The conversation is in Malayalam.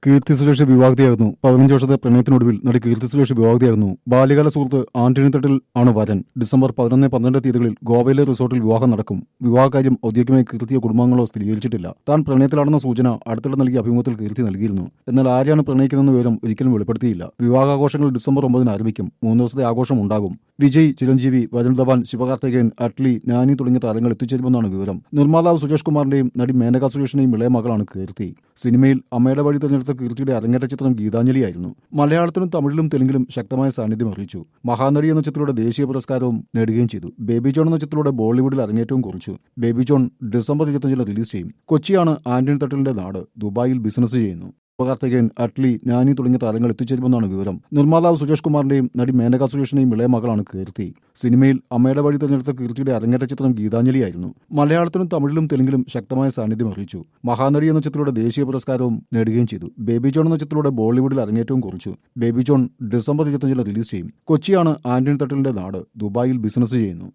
കീർത്തി സുരേഷ് വിവാഹിതയാകുന്നു. 15 വർഷത്തെ പ്രണയത്തിനൊടുവിൽ നടി കീർത്തി സുരേഷ് വിവാഹിതയാകുന്നു. ബാല്യകാല സുഹൃത്ത് ആന്റണി തട്ടിൽ ആണ് വരൻ. ഡിസംബർ 11, 12 തീയതികളിൽ ഗോവയിലെ റിസോർട്ടിൽ വിവാഹം നടക്കും. വിവാഹകാര്യം ഔദ്യോഗികമായി കീർത്തിയോ കുടുംബാംഗങ്ങളോ സ്ഥിരീകരിച്ചിട്ടില്ല. താൻ പ്രണയത്തിലാണെന്ന സൂചന അടുത്തിടെ നൽകിയ അഭിമുഖത്തിൽ കീർത്തി നൽകിയിരുന്നു. എന്നാൽ ആരെയാണ് പ്രണയിക്കുന്നതെന്ന വിവരം ഒരിക്കലും വെളിപ്പെടുത്തിയില്ല. വിവാഹാഘോഷങ്ങൾ ഡിസംബർ 9 ആരംഭിക്കും. 3 ദിവസത്തെ ആഘോഷം ഉണ്ടാകും. വിജയ്, ചിരഞ്ജീവി, വരുൺ ധവാൻ, ശിവകാർത്തികേയൻ, അറ്റ്ലി, നാനി തുടങ്ങിയ താരങ്ങൾ എത്തിച്ചേരുമെന്നാണ് വിവരം. നിർമ്മാതാവ് സുരേഷ് കുമാറിന്റെയും നടി മേനക സുരേഷിന്റെയും ഇളയ മകളാണ് കീർത്തി. സിനിമയിൽ അമ്മയുടെ വഴി തിരഞ്ഞെടുത്ത കീർത്തിയുടെ അരങ്ങേറ്റ ചിത്രം ഗീതാഞ്ജലിയായിരുന്നു. മലയാളത്തിലും തമിഴിലും തെലുങ്കിലും ശക്തമായ സാന്നിധ്യം അറിയിച്ചു. മഹാനടി എന്ന ചിത്രത്തിലൂടെ ദേശീയ പുരസ്കാരവും നേടുകയും ചെയ്തു. ബേബി ജോൺ എന്ന ചിത്രത്തിലൂടെ ബോളിവുഡിൽ അരങ്ങേറ്റവും കുറിച്ചു. ബേബി ജോൺ ഡിസംബർ 25 റിലീസ് ചെയ്യും. കൊച്ചിയാണ് ആന്റണി തട്ടിലിന്റെ നാട്. ദുബായിൽ ബിസിനസ് ചെയ്യുന്നു. ശിവകാർത്തികേയൻ, അറ്റ്ലി, നാനി തുടങ്ങിയ താരങ്ങൾ എത്തിച്ചേരുമെന്നാണ് വിവരം. നിർമ്മാതാവ് സുരേഷ് കുമാറിന്റെയും നടി മേനക സുരേഷിന്റെയും ഇളയ മകളാണ് കീർത്തി. സിനിമയിൽ അമ്മയുടെ വഴി തിരഞ്ഞെടുത്ത കീർത്തിയുടെ അരങ്ങേറ്റ ചിത്രം ഗീതാഞ്ജലിയായിരുന്നു. മലയാളത്തിലും തമിഴിലും തെലുങ്കിലും ശക്തമായ സാന്നിധ്യം അറിയിച്ചു. മഹാനടി എന്ന ചിത്രത്തിലൂടെ ദേശീയ പുരസ്കാരവും നേടുകയും ചെയ്തു. ബേബി ജോൺ എന്ന ചിത്രത്തിലൂടെ ബോളിവുഡിൽ അരങ്ങേറ്റവും കുറിച്ചു. ബേബി ജോൺ ഡിസംബർ 25 റിലീസ് ചെയ്യും. കൊച്ചിയാണ് ആന്റണി തട്ടിലിന്റെ നാട്. ദുബായിൽ ബിസിനസ് ചെയ്യുന്നു.